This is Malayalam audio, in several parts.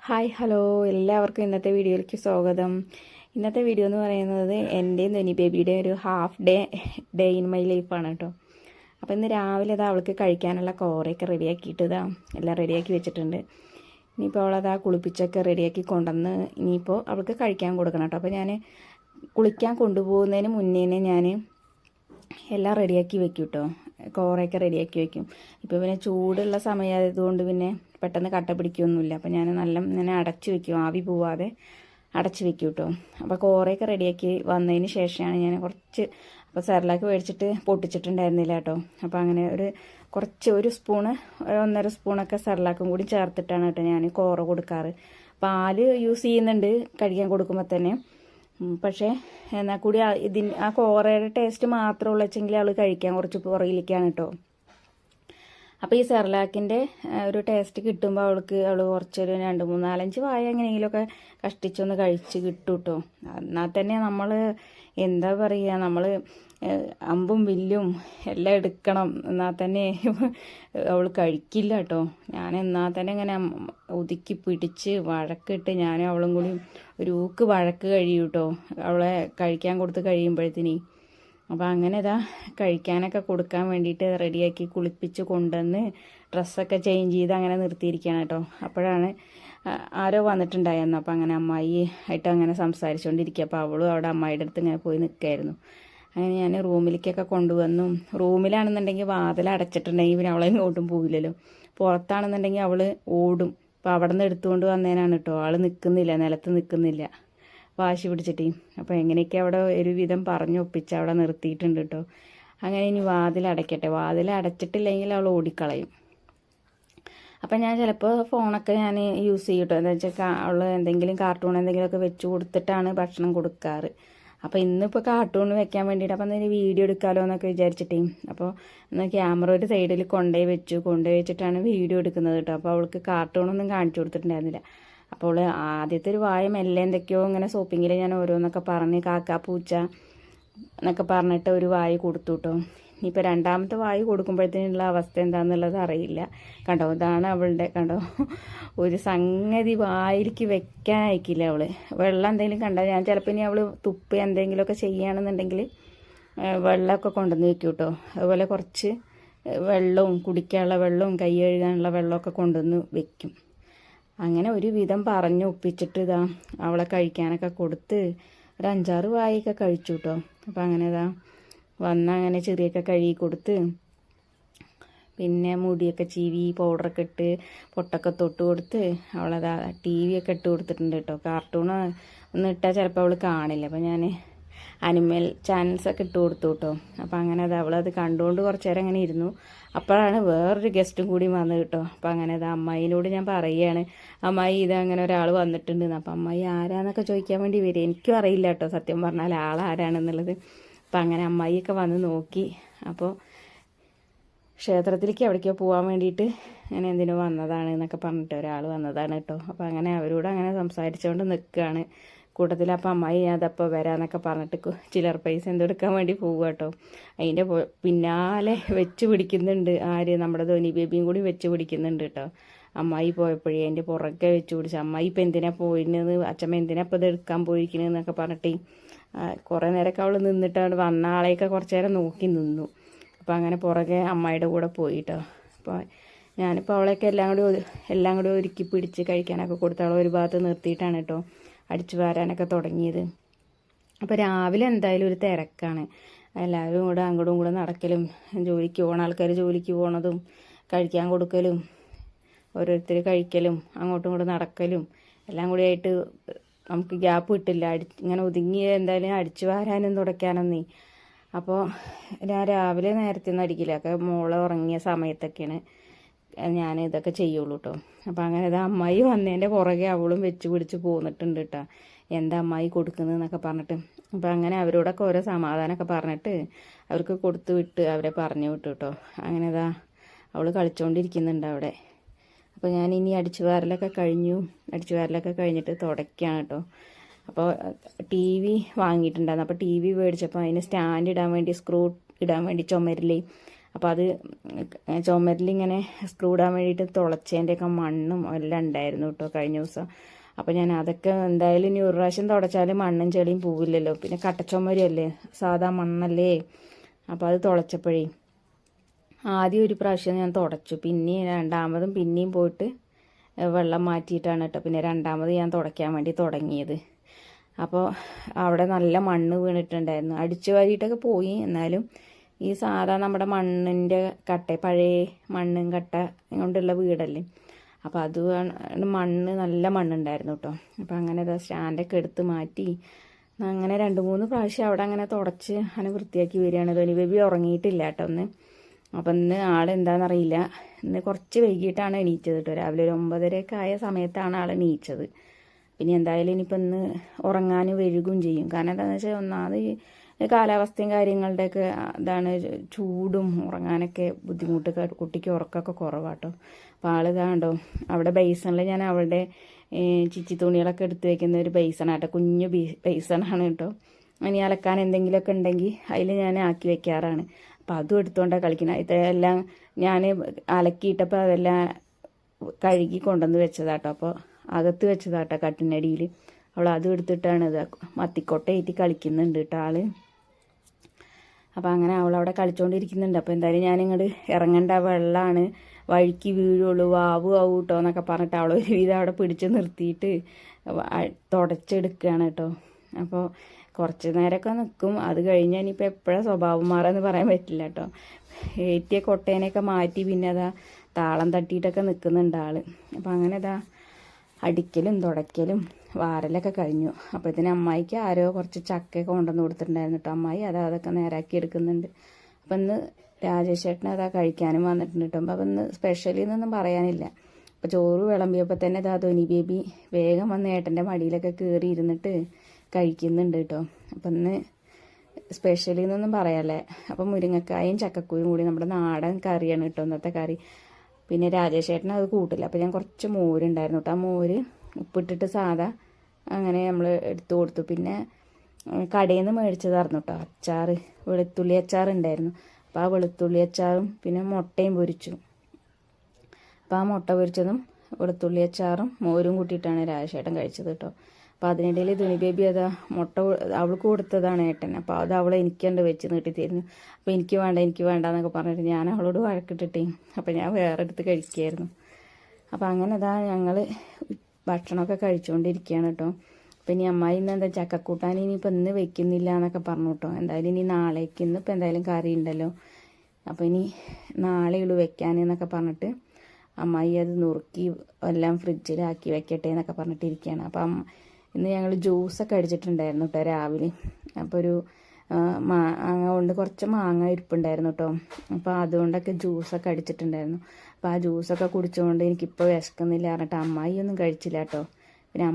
ഹായ് ഹലോ എല്ലാവർക്കും ഇന്നത്തെ വീഡിയോയിലേക്ക് സ്വാഗതം. ഇന്നത്തെ വീഡിയോ എന്ന് പറയുന്നത് എൻ്റെയും ധനി ബേബിയുടെ ഒരു ഡേ ഇൻ മൈ ലൈഫാണ് കേട്ടോ. അപ്പോൾ ഇന്ന് രാവിലെ അവൾക്ക് കഴിക്കാനുള്ള കോറയൊക്കെ റെഡിയാക്കിയിട്ട് എല്ലാം റെഡിയാക്കി വെച്ചിട്ടുണ്ട്. ഇനിയിപ്പോൾ അവളതാ കുളിപ്പിച്ചൊക്കെ റെഡിയാക്കി കൊണ്ടുവന്ന് ഇനിയിപ്പോൾ അവൾക്ക് കഴിക്കാൻ കൊടുക്കണം കേട്ടോ. അപ്പോൾ ഞാൻ കുളിക്കാൻ കൊണ്ടുപോകുന്നതിന് മുന്നേ ഞാൻ എല്ലാം റെഡിയാക്കി വെക്കും കേട്ടോ. കോറയൊക്കെ റെഡിയാക്കി വെക്കും. ഇപ്പോൾ പിന്നെ ചൂടുള്ള സമയമായതുകൊണ്ട് പിന്നെ പെട്ടെന്ന് കട്ട പിടിക്കുകയൊന്നുമില്ല. അപ്പോൾ ഞാൻ ഇങ്ങനെ അടച്ച് വെക്കും, ആവി പോവാതെ അടച്ച് വെക്കും കേട്ടോ. അപ്പോൾ കോറയൊക്കെ റെഡിയാക്കി വന്നതിന് ശേഷമാണ് ഞാൻ അപ്പോൾ സെർലാക്ക് മേടിച്ചിട്ട് പൊട്ടിച്ചിട്ടുണ്ടായിരുന്നില്ല കേട്ടോ. അപ്പോൾ അങ്ങനെ ഒരു സ്പൂണ് 1.5 സ്പൂണൊക്കെ സെർലാക്കും കൂടി ചേർത്തിട്ടാണ് കേട്ടോ ഞാൻ കോറ കൊടുക്കാറ്. പാല് യൂസ് ചെയ്യുന്നുണ്ട് കഴിക്കാൻ കൊടുക്കുമ്പോൾ തന്നെ. പക്ഷേ എന്നാൽ കൂടി ആ കോറയുടെ ടേസ്റ്റ് മാത്രമുള്ള വെച്ചെങ്കിൽ അവൾ കഴിക്കാൻ കുറച്ച് പുറകിലേക്കാണ് കേട്ടോ. അപ്പോൾ ഈ സെർലാക്കിൻ്റെ ഒരു ടേസ്റ്റ് കിട്ടുമ്പോൾ അവൾ കുറച്ചൊരു 2, 3, 4, 5 വായ എങ്ങനെയെങ്കിലുമൊക്കെ കഷ്ടിച്ചൊന്ന് കഴിച്ച് കിട്ടും കേട്ടോ. എന്നാൽ തന്നെ നമ്മൾ എന്താ പറയുക, നമ്മൾ അമ്പും വില്ലും എല്ലാം എടുക്കണം. എന്നാൽ തന്നെ അവൾ കഴിക്കില്ല കേട്ടോ. ഞാൻ എന്നാൽ തന്നെ ഇങ്ങനെ ഒതുക്കി പിടിച്ച് വഴക്കിട്ട് ഞാനും അവളും കൂടി ഒരു വഴക്ക് കഴിയും കേട്ടോ, അവളെ കഴിക്കാൻ കൊടുത്ത് കഴിയുമ്പോഴത്തേന്. അപ്പോൾ അങ്ങനെ കഴിക്കാനൊക്കെ കൊടുക്കാൻ വേണ്ടിയിട്ട് റെഡിയാക്കി കുളിപ്പിച്ച് കൊണ്ടുവന്ന് ഡ്രസ്സൊക്കെ ചേഞ്ച് ചെയ്ത് അങ്ങനെ നിർത്തിയിരിക്കുകയാണ് കേട്ടോ. അപ്പോഴാണ് ആരോ വന്നിട്ടുണ്ടായിരുന്നു. അപ്പോൾ അങ്ങനെ അമ്മായി ആയിട്ട് അങ്ങനെ സംസാരിച്ചുകൊണ്ടിരിക്കുക. അപ്പോൾ അവളും അവിടെ അമ്മായിയുടെ അടുത്ത് ഇങ്ങനെ പോയി നിൽക്കായിരുന്നു. അങ്ങനെ ഞാൻ റൂമിലേക്കൊക്കെ കൊണ്ടുവന്നു. റൂമിലാണെന്നുണ്ടെങ്കിൽ വാതിൽ അടച്ചിട്ടുണ്ടെങ്കിൽ പിന്നെ അവളെ ഇങ്ങോട്ടും പോവില്ലല്ലോ. പുറത്താണെന്നുണ്ടെങ്കിൽ അവൾ ഓടും. അപ്പോൾ അവിടെ നിന്ന് എടുത്തുകൊണ്ട് വന്നേനാണ് കേട്ടോ. ആൾ നിൽക്കുന്നില്ല, നിലത്ത് നിൽക്കുന്നില്ല, വാശി പിടിച്ചിട്ട്. അപ്പോൾ എങ്ങനെയൊക്കെ അവിടെ ഒരുവിധം പറഞ്ഞൊപ്പിച്ച് അവിടെ നിർത്തിയിട്ടുണ്ട് കേട്ടോ. അങ്ങനെ ഇനി വാതിൽ അടയ്ക്കട്ടെ. വാതിൽ അടച്ചിട്ടില്ലെങ്കിൽ അവൾ ഓടിക്കളയും. അപ്പം ഞാൻ ചിലപ്പോൾ ഫോണൊക്കെ ഞാൻ യൂസ് ചെയ്യും കേട്ടോ. എന്താ വെച്ചാൽ അവൾ എന്തെങ്കിലും കാർട്ടൂൺ എന്തെങ്കിലുമൊക്കെ വെച്ച് കൊടുത്തിട്ടാണ് ഭക്ഷണം കൊടുക്കാറ്. അപ്പോൾ ഇന്നിപ്പോൾ കാർട്ടൂൺ വെക്കാൻ വേണ്ടിയിട്ട് അപ്പോൾ എന്തെങ്കിലും വീഡിയോ എടുക്കാമല്ലോ എന്നൊക്കെ വിചാരിച്ചിട്ടേ അപ്പോൾ എന്നാൽ ക്യാമറ ഒരു സൈഡിൽ കൊണ്ടുപോയി വെച്ചിട്ടാണ് വീഡിയോ എടുക്കുന്നത് കേട്ടോ. അപ്പോൾ അവൾക്ക് കാർട്ടൂണൊന്നും കാണിച്ചു കൊടുത്തിട്ടുണ്ടായിരുന്നില്ല. അപ്പോൾ ആദ്യത്തെ ഒരു വായ മെല്ലെ എന്തൊക്കെയോ ഇങ്ങനെ സോപ്പിങ്ങിൽ ഞാൻ ഓരോന്നൊക്കെ പറഞ്ഞ് കാക്ക പൂച്ച എന്നൊക്കെ പറഞ്ഞിട്ട് ഒരു വായ കൊടുത്തു കേട്ടോ. ഇനിയിപ്പോൾ രണ്ടാമത്തെ വായ കൊടുക്കുമ്പോഴത്തേനുള്ള അവസ്ഥ എന്താണെന്നുള്ളത് അറിയില്ല. കണ്ടോ, ഇതാണ് അവളുടെ, കണ്ടോ, ഒരു സംഗതി വായിലേക്ക് വെക്കാൻ അയക്കില്ല അവൾ. വെള്ളം എന്തെങ്കിലും കണ്ടാൽ ഞാൻ ചിലപ്പോൾ ഇനി അവൾ തുപ്പ് എന്തെങ്കിലുമൊക്കെ ചെയ്യുകയാണെന്നുണ്ടെങ്കിൽ വെള്ളമൊക്കെ കൊണ്ടുവന്ന് വെക്കും കേട്ടോ. അതുപോലെ കുറച്ച് വെള്ളവും കുടിക്കാനുള്ള വെള്ളവും കൈ കഴുകാനുള്ള വെള്ളമൊക്കെ കൊണ്ടുവന്ന് വെക്കും. അങ്ങനെ ഒരു വിധം പറഞ്ഞ് ഒപ്പിച്ചിട്ട് അവളെ കഴിക്കാനൊക്കെ കൊടുത്ത് ഒരു 5-6 വായൊക്കെ കഴിച്ചു കേട്ടോ. അപ്പോൾ അങ്ങനെ അങ്ങനെ ചെറിയൊക്കെ കഴുകി കൊടുത്ത് പിന്നെ മുടിയൊക്കെ ചീവി പൗഡറൊക്കെ ഇട്ട് പൊട്ടൊക്കെ തൊട്ട് കൊടുത്ത് അവളതാ TV ഒക്കെ ഇട്ട് കൊടുത്തിട്ടുണ്ട് കേട്ടോ. കാർട്ടൂൺ ഒന്ന് ഇട്ടാൽ ചിലപ്പോൾ അവൾ കാണില്ല. അപ്പോൾ ഞാൻ അനിമൽ ചാനൽസൊക്കെ ഇട്ട് കൊടുത്തു കേട്ടോ. അപ്പോൾ അങ്ങനെ അവളത് കണ്ടുകൊണ്ട് കുറച്ച് നേരം അങ്ങനെ ഇരുന്നു. അപ്പോഴാണ് വേറൊരു ഗസ്റ്റും കൂടി വന്നത് കേട്ടോ. അപ്പോൾ അങ്ങനെ അമ്മായിനോട് ഞാൻ പറയുകയാണ്, അമ്മായി അങ്ങനെ ഒരാൾ വന്നിട്ടുണ്ടെന്ന്. അപ്പോൾ അമ്മായി ആരാന്നൊക്കെ ചോദിക്കാൻ വേണ്ടി വരും. എനിക്കും അറിയില്ല കേട്ടോ സത്യം പറഞ്ഞാൽ ആളാരാണെന്നുള്ളത്. അപ്പം അങ്ങനെ അമ്മായിയൊക്കെ വന്ന് നോക്കി. അപ്പോൾ ക്ഷേത്രത്തിലേക്ക് എവിടേക്കോ പോകാൻ വേണ്ടിയിട്ട് അങ്ങനെ എന്തിനോ വന്നതാണ് എന്നൊക്കെ പറഞ്ഞിട്ട് ഒരാൾ വന്നതാണ് കേട്ടോ. അപ്പോൾ അങ്ങനെ അവരോട് അങ്ങനെ സംസാരിച്ചുകൊണ്ട് നിൽക്കുകയാണ് കൂട്ടത്തിൽ. അപ്പം അമ്മായി അതപ്പോൾ വരാമെന്നൊക്കെ പറഞ്ഞിട്ട് ചില്ലറ പൈസ എന്തെടുക്കാൻ വേണ്ടി പോവുക കേട്ടോ. അതിൻ്റെ പിന്നാലെ വെച്ച് പിടിക്കുന്നുണ്ട് നമ്മുടെ ധോനി ബേബിയും കൂടി വെച്ച് പിടിക്കുന്നുണ്ട് കേട്ടോ. അമ്മായി പോയപ്പോഴേ അതിൻ്റെ പുറകെ വെച്ച് പിടിച്ചു. അമ്മായി ഇപ്പം എന്തിനാണ് പോയിരുന്നത്, അച്ഛമ്മ എന്തിനാണ് ഇപ്പോൾ ഇത് എടുക്കാൻ പോയിരിക്കണെന്നൊക്കെ പറഞ്ഞിട്ട് കുറേ നേരമൊക്കെ അവൾ നിന്നിട്ട് വന്ന ആളെയൊക്കെ കുറച്ച് നേരം നോക്കി നിന്നു. അപ്പോൾ അങ്ങനെ പുറകെ അമ്മായിയുടെ കൂടെ പോയിട്ടോ. അപ്പോൾ ഞാനിപ്പോൾ അവളെയൊക്കെ എല്ലാം കൂടി ഒരുക്കി പിടിച്ച് കഴിക്കാനൊക്കെ കൊടുത്ത് അവളെ ഒരു ഭാഗത്ത് നിർത്തിയിട്ടാണ് കേട്ടോ അടിച്ചു വാരാനൊക്കെ തുടങ്ങിയത്. അപ്പോൾ രാവിലെ എന്തായാലും ഒരു തിരക്കാണ്. എല്ലാവരും കൂടെ അങ്ങോട്ടും കൂടെ നടക്കലും, ജോലിക്ക് പോകുന്ന ആൾക്കാർ ജോലിക്ക് പോകണതും കഴിക്കാൻ കൊടുക്കലും ഓരോരുത്തർ കഴിക്കലും അങ്ങോട്ടും കൂടെ നടക്കലും എല്ലാം കൂടി ആയിട്ട് നമുക്ക് ഗ്യാപ്പ് കിട്ടില്ല. ഇങ്ങനെ ഒതുങ്ങി എന്തായാലും അടിച്ചു വാരാനും തുടയ്ക്കാനൊന്നേ. അപ്പോൾ ഞാൻ രാവിലെ നേരത്തെ ഒന്നും അടിക്കില്ല. ഒക്കെ മോളെ ഉറങ്ങിയ സമയത്തൊക്കെയാണ് ഞാൻ ഇതൊക്കെ ചെയ്യുള്ളൂ കേട്ടോ. അപ്പോൾ അങ്ങനെ അമ്മായി വന്നതിൻ്റെ പുറകെ അവളും വെച്ച് പിടിച്ച് പോന്നിട്ടുണ്ട് കേട്ടോ. എന്താ അമ്മായി കൊടുക്കുന്നതെന്നൊക്കെ പറഞ്ഞിട്ട്. അപ്പോൾ അങ്ങനെ അവരോടൊക്കെ ഓരോ സമാധാനമൊക്കെ പറഞ്ഞിട്ട് അവർക്ക് കൊടുത്തു വിട്ട് അവരെ പറഞ്ഞു വിട്ടു കേട്ടോ. അങ്ങനെ അവൾ കളിച്ചുകൊണ്ടിരിക്കുന്നുണ്ട് അവിടെ. അപ്പോൾ ഞാൻ ഇനി അടിച്ചു വാരലൊക്കെ കഴിഞ്ഞിട്ട് തുടയ്ക്കുകയാണ് കേട്ടോ. അപ്പോൾ TV വാങ്ങിയിട്ടുണ്ടായിരുന്നു. അപ്പോൾ TV മേടിച്ചപ്പോൾ അതിന് സ്റ്റാൻഡ് ഇടാൻ വേണ്ടി സ്ക്രൂ ഇടാൻ വേണ്ടി ചുമരിൽ അപ്പോൾ അത് ചുമരിലിങ്ങനെ സ്ക്രൂ ഇടാൻ വേണ്ടിയിട്ട് തുളച്ചതിൻ്റെയൊക്കെ മണ്ണും എല്ലാം ഉണ്ടായിരുന്നു കേട്ടോ കഴിഞ്ഞ ദിവസം. അപ്പോൾ ഞാൻ അതൊക്കെ എന്തായാലും ഇനി ഒരു പ്രാവശ്യം തുടച്ചാൽ മണ്ണും ചെളിയും പോവില്ലല്ലോ. പിന്നെ കട്ടച്ചുമരല്ലേ, സാധാ മണ്ണല്ലേ. അപ്പോൾ അത് തുളച്ചപ്പോഴേ ആദ്യം ഒരു പ്രാവശ്യം ഞാൻ തുടച്ചു, പിന്നെ രണ്ടാമതും പിന്നെയും പോയിട്ട് വെള്ളം മാറ്റിയിട്ടാണ് കേട്ടോ പിന്നെ രണ്ടാമത് ഞാൻ തുടയ്ക്കാൻ വേണ്ടി തുടങ്ങിയത്. അപ്പോൾ അവിടെ നല്ല മണ്ണ് വീണിട്ടുണ്ടായിരുന്നു. അടിച്ചു വാരിയിട്ടൊക്കെ പോയി, എന്നാലും ഈ സാധാ നമ്മുടെ മണ്ണിൻ്റെ കട്ട, പഴയ മണ്ണും കട്ട കൊണ്ടുള്ള വീടല്ലേ, അപ്പോൾ അത് മണ്ണ് നല്ല മണ്ണുണ്ടായിരുന്നു കേട്ടോ. അപ്പോൾ അങ്ങനെ സ്റ്റാൻഡൊക്കെ എടുത്ത് മാറ്റി അങ്ങനെ 2-3 പ്രാവശ്യം അവിടെ അങ്ങനെ തുടച്ച് അങ്ങനെ വൃത്തിയാക്കി വരികയാണ്. ധോനി ബേബി ഉറങ്ങിയിട്ടില്ല കേട്ടോ ഒന്ന്. അപ്പം ഇന്ന് ആളെന്താണെന്നറിയില്ല, ഇന്ന് കുറച്ച് വൈകിട്ടാണ് എണീറ്റത് കേട്ടോ. രാവിലെ ഒരു 9:30 ആയ സമയത്താണ് ആൾ എണീറ്റത്. പിന്നെ എന്തായാലും ഇനിയിപ്പോൾ ഇന്ന് ഉറങ്ങാനും വൈകും ചെയ്യും. കാരണം എന്താണെന്ന് വെച്ചാൽ ഒന്നാമത് കാലാവസ്ഥയും കാര്യങ്ങളുടെയൊക്കെ ഇതാണ്, ചൂടും ഉറങ്ങാനൊക്കെ ബുദ്ധിമുട്ട്, കുട്ടിക്ക് ഉറക്കമൊക്കെ കുറവാട്ടോ. അപ്പോൾ ആൾ ഇതാണ്ടോ അവിടെ ബേസണിൽ ഞാൻ അവളുടെ ചിച്ചി തുണികളൊക്കെ എടുത്ത് വയ്ക്കുന്ന ഒരു ബേസണാട്ടോ, കുഞ്ഞു ബേസണാണ് കേട്ടോ. ഇനി അലക്കാൻ എന്തെങ്കിലുമൊക്കെ ഉണ്ടെങ്കിൽ അതിൽ ഞാൻ ആക്കി വെക്കാറാണ്. അപ്പോൾ അതും എടുത്തുകൊണ്ടാണ് കളിക്കുന്നത്. ഇതെല്ലാം ഞാൻ അലക്കിയിട്ടപ്പോൾ അതെല്ലാം കഴുകി കൊണ്ടുവന്ന് വെച്ചതാട്ടോ. അപ്പോൾ അകത്ത് വെച്ചതാട്ടോ കട്ടിനടിയിൽ. അവൾ അതും എടുത്തിട്ടാണ് ഇത് മത്തിക്കൊട്ടയേറ്റി കളിക്കുന്നുണ്ട് കേട്ടോ ആൾ. അപ്പോൾ അങ്ങനെ അവളവിടെ കളിച്ചുകൊണ്ടിരിക്കുന്നുണ്ട്. അപ്പോൾ എന്തായാലും ഞാനിങ്ങോട്ട് ഇറങ്ങേണ്ട, വെള്ളമാണ്, വഴിക്ക് വീഴുള്ളൂ, വാവു ആവും കേട്ടോ എന്നൊക്കെ പറഞ്ഞിട്ട് അവൾ ഒരുവിധം അവിടെ പിടിച്ച് നിർത്തിയിട്ട് തുടച്ചെടുക്കുകയാണ് കേട്ടോ. അപ്പോൾ കുറച്ച് നേരമൊക്കെ നിൽക്കും. അത് കഴിഞ്ഞാൽ ഇനിയിപ്പോൾ എപ്പോഴാണ് സ്വഭാവം മാറാന്ന് പറയാൻ പറ്റില്ല കേട്ടോ. ഏറ്റിയ കൊട്ടേനെയൊക്കെ മാറ്റി പിന്നെ അതാ താളം തട്ടിയിട്ടൊക്കെ നിൽക്കുന്നുണ്ട് ആൾ. അപ്പോൾ അങ്ങനെ അടിക്കലും തുടയ്ക്കലും വാരലൊക്കെ കഴിഞ്ഞു. അപ്പോഴത്തേന് അമ്മായിക്ക് ആരോ കുറച്ച് ചക്കയൊക്കെ കൊണ്ടുവന്ന് കൊടുത്തിട്ടുണ്ടായിരുന്നു കേട്ടോ. അമ്മായി അതൊക്കെ നേരാക്കി എടുക്കുന്നുണ്ട്. അപ്പം ഇന്ന് രാജേഷ് ചേട്ടൻ കഴിക്കാനും വന്നിട്ടുണ്ട് കേട്ടോ. അപ്പോൾ ഇന്ന് സ്പെഷ്യലി എന്നൊന്നും പറയാനില്ല. അപ്പോൾ ചോറ് വിളമ്പിയപ്പോൾ തന്നെ ധോനി ബേബി വേഗം വന്ന് ഏട്ടൻ്റെ മടിയിലൊക്കെ കയറി ഇരുന്നിട്ട് കഴിക്കുന്നുണ്ട് കേട്ടോ. അപ്പം ഇന്ന് സ്പെഷ്യലി എന്നൊന്നും പറയാല്ലേ. അപ്പം മുരിങ്ങക്കായും ചക്കക്കുരും കൂടി നമ്മുടെ നാടൻ കറിയാണ് കേട്ടോ ഇന്നത്തെ കറി. പിന്നെ രാജേഷ് ചേട്ടൻ അത് കൂട്ടില്ല. അപ്പോൾ ഞാൻ കുറച്ച് മോരുണ്ടായിരുന്നു കേട്ടോ. ആ മോര് ഉപ്പിട്ടിട്ട് സാധാ അങ്ങനെ നമ്മൾ എടുത്തു കൊടുത്തു. പിന്നെ കടയിൽ നിന്ന് മേടിച്ചതായിരുന്നു കേട്ടോ അച്ചാർ, വെളുത്തുള്ളി അച്ചാർ ഉണ്ടായിരുന്നു. അപ്പോൾ ആ വെളുത്തുള്ളി അച്ചാറും പിന്നെ മുട്ടയും പൊരിച്ചു. അപ്പോൾ ആ മുട്ട പൊരിച്ചതും വെളുത്തുള്ളി അച്ചാറും മോരും കൂട്ടിയിട്ടാണ് രാജേഷ് ചേട്ടൻ കഴിച്ചത് കേട്ടോ. അപ്പോൾ അതിനിടയിൽ ധോനി ബേബി മുട്ട അവൾക്ക് കൊടുത്തതാണ് ഏട്ടൻ. അപ്പോൾ അത് അവൾ എനിക്കുണ്ട് വെച്ച് നീട്ടിത്തരുന്നു. അപ്പോൾ എനിക്ക് വേണ്ട എന്നൊക്കെ പറഞ്ഞിട്ട് ഞാൻ അവളോട് വഴക്കിട്ടിട്ടേ അപ്പോൾ ഞാൻ വേറെ എടുത്ത് കഴിക്കുകയായിരുന്നു. അപ്പോൾ അങ്ങനെ ഞങ്ങൾ ഭക്ഷണമൊക്കെ കഴിച്ചുകൊണ്ടിരിക്കുകയാണ് കേട്ടോ. അപ്പോൾ ഇനി അമ്മായി ഇന്ന് എന്താ ചക്കക്കൂട്ടാൻ ഇനിയിപ്പോൾ ഇന്ന് വെക്കുന്നില്ല എന്നൊക്കെ പറഞ്ഞു കേട്ടോ. എന്തായാലും ഇനി നാളേക്ക്, ഇന്നിപ്പോൾ എന്തായാലും കറി ഉണ്ടല്ലോ, അപ്പോൾ ഇനി നാളെയുള്ളൂ വെക്കാനെന്നൊക്കെ പറഞ്ഞിട്ട് അമ്മായി അത് നുറുക്കി എല്ലാം ഫ്രിഡ്ജിലാക്കി വെക്കട്ടെ എന്നൊക്കെ പറഞ്ഞിട്ടിരിക്കുകയാണ്. അപ്പം ഇന്ന് ഞങ്ങൾ ജ്യൂസൊക്കെ അടിച്ചിട്ടുണ്ടായിരുന്നു കേട്ടോ രാവിലെ. അപ്പോൾ ഒരു മാങ്ങ കൊണ്ട് കുറച്ച് മാങ്ങ ഇരിപ്പുണ്ടായിരുന്നു കേട്ടോ. അപ്പോൾ അതുകൊണ്ടൊക്കെ ജ്യൂസൊക്കെ അടിച്ചിട്ടുണ്ടായിരുന്നു. അപ്പോൾ ആ ജ്യൂസൊക്കെ കുടിച്ചുകൊണ്ട് എനിക്കിപ്പോൾ വിശക്കുന്നില്ല പറഞ്ഞിട്ട് അമ്മായി ഒന്നും കഴിച്ചില്ല കേട്ടോ. പിന്നെ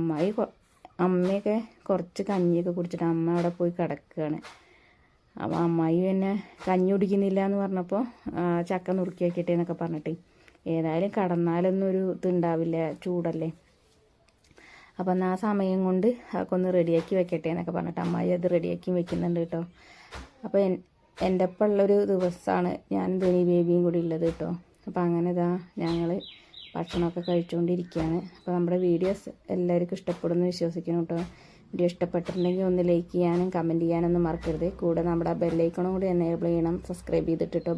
അമ്മയൊക്കെ കുറച്ച് കഞ്ഞിയൊക്കെ കുടിച്ചിട്ട് അമ്മ അവിടെ പോയി കിടക്കുകയാണ്. അപ്പോൾ അമ്മായി പിന്നെ കഞ്ഞി കുടിക്കുന്നില്ല എന്ന് പറഞ്ഞപ്പോൾ ചക്ക നുറുക്കി വയ്ക്കട്ടെ എന്നൊക്കെ പറഞ്ഞിട്ട്, ഏതായാലും കടന്നാലൊന്നും ഒരു ഇതുണ്ടാവില്ല, ചൂടല്ലേ. അപ്പം എന്നാൽ ആ സമയം കൊണ്ട് അതൊക്കെ ഒന്ന് റെഡിയാക്കി വെക്കട്ടെ എന്നൊക്കെ പറഞ്ഞിട്ട് അമ്മായി അത് റെഡിയാക്കി വെക്കുന്നുണ്ട് കേട്ടോ. അപ്പോൾ എൻ്റെ ഒപ്പം ഉള്ളൊരു ദിവസമാണ് ഞാൻ ധോനി ബേബിയും കൂടി ഉള്ളത് കേട്ടോ. അപ്പോൾ അങ്ങനെ ഞങ്ങൾ ഭക്ഷണമൊക്കെ കഴിച്ചുകൊണ്ടിരിക്കുകയാണ്. അപ്പോൾ നമ്മുടെ വീഡിയോസ് എല്ലാവർക്കും ഇഷ്ടപ്പെടുമെന്ന് വിശ്വസിക്കുന്നു കേട്ടോ. വീഡിയോ ഇഷ്ടപ്പെട്ടിട്ടുണ്ടെങ്കിൽ ഒന്ന് ലൈക്ക് ചെയ്യാനും കമൻറ്റ് ചെയ്യാനൊന്നും മറക്കരുത്. കൂടെ നമ്മുടെ ബെല്ലൈക്കണും കൂടി എനേബിൾ ചെയ്യണം, സബ്സ്ക്രൈബ് ചെയ്തിട്ട് കേട്ടോ.